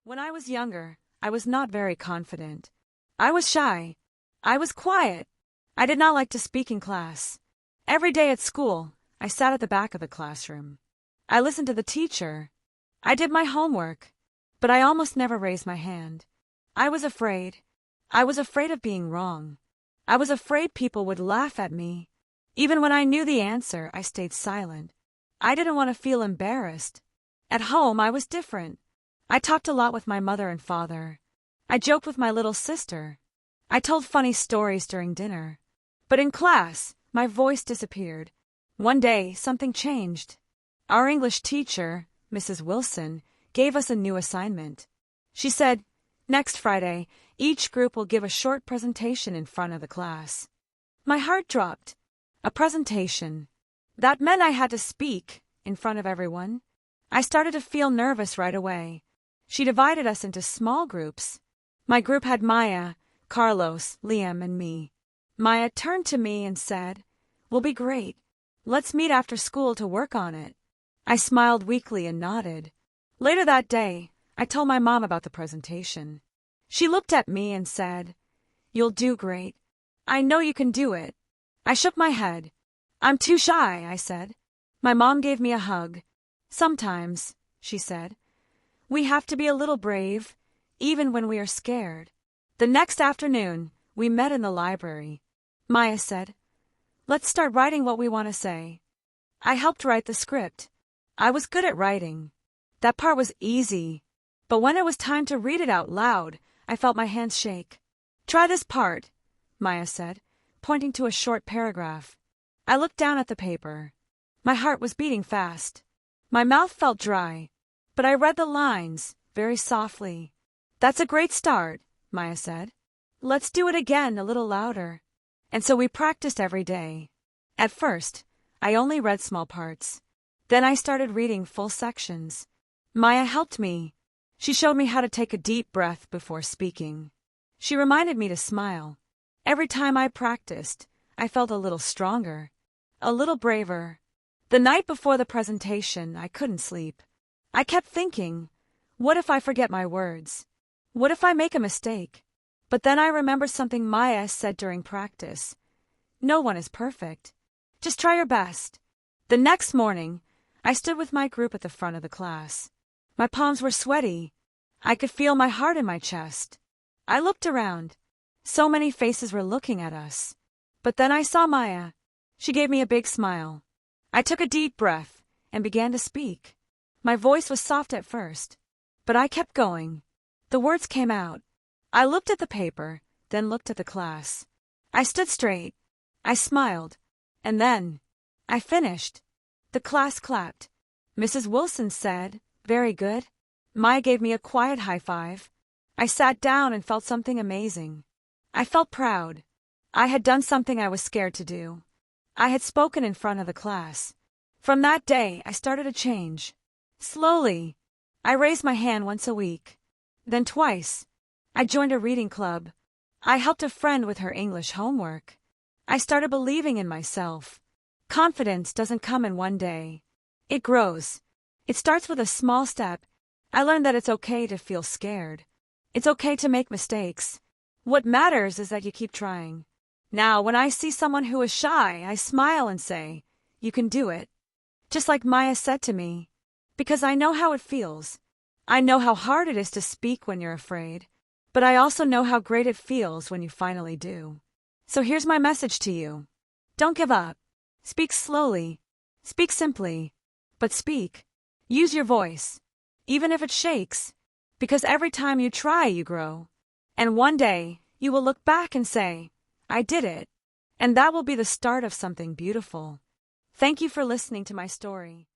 When I was younger, I was not very confident. I was shy. I was quiet. I did not like to speak in class. Every day at school, I sat at the back of the classroom. I listened to the teacher. I did my homework, but I almost never raised my hand. I was afraid. I was afraid of being wrong. I was afraid people would laugh at me. Even when I knew the answer, I stayed silent. I didn't want to feel embarrassed. At home, I was different. I talked a lot with my mother and father. I joked with my little sister. I told funny stories during dinner. But in class, my voice disappeared. One day, something changed. Our English teacher, Mrs. Wilson, gave us a new assignment. She said, "Next Friday, each group will give a short presentation in front of the class." My heart dropped. A presentation. That meant I had to speak in front of everyone. I started to feel nervous right away. She divided us into small groups. My group had Maya, Carlos, Liam, and me. Maya turned to me and said, "We'll be great. Let's meet after school to work on it." I smiled weakly and nodded. Later that day, I told my mom about the presentation. She looked at me and said, "You'll do great. I know you can do it." I shook my head. "I'm too shy," I said. My mom gave me a hug. "Sometimes," she said, "we have to be a little brave, even when we are scared." The next afternoon, we met in the library. Maya said, "Let's start writing what we want to say." I helped write the script. I was good at writing. That part was easy. But when it was time to read it out loud, I felt my hands shake. "Try this part," Maya said, pointing to a short paragraph. I looked down at the paper. My heart was beating fast. My mouth felt dry, but I read the lines very softly. "That's a great start," Maya said. "Let's do it again a little louder." And so we practiced every day. At first, I only read small parts. Then I started reading full sections. Maya helped me. She showed me how to take a deep breath before speaking. She reminded me to smile. Every time I practiced, I felt a little stronger, a little braver. The night before the presentation, I couldn't sleep. I kept thinking, what if I forget my words? What if I make a mistake? But then I remembered something Maya said during practice. No one is perfect. Just try your best. The next morning, I stood with my group at the front of the class. My palms were sweaty. I could feel my heart in my chest. I looked around. So many faces were looking at us. But then I saw Maya. She gave me a big smile. I took a deep breath and began to speak. My voice was soft at first, but I kept going. The words came out. I looked at the paper, then looked at the class. I stood straight. I smiled. And then, I finished. The class clapped. Mrs. Wilson said, "Very good." Maya gave me a quiet high five. I sat down and felt something amazing. I felt proud. I had done something I was scared to do. I had spoken in front of the class. From that day, I started to change. Slowly, I raised my hand once a week. Then twice. I joined a reading club. I helped a friend with her English homework. I started believing in myself. Confidence doesn't come in one day. It grows. It starts with a small step. I learned that it's okay to feel scared. It's okay to make mistakes. What matters is that you keep trying. Now, when I see someone who is shy, I smile and say, "You can do it." Just like Maya said to me. Because I know how it feels. I know how hard it is to speak when you're afraid. But I also know how great it feels when you finally do. So here's my message to you. Don't give up. Speak slowly. Speak simply. But speak. Use your voice. Even if it shakes. Because every time you try, you grow. And one day, you will look back and say, "I did it." And that will be the start of something beautiful. Thank you for listening to my story.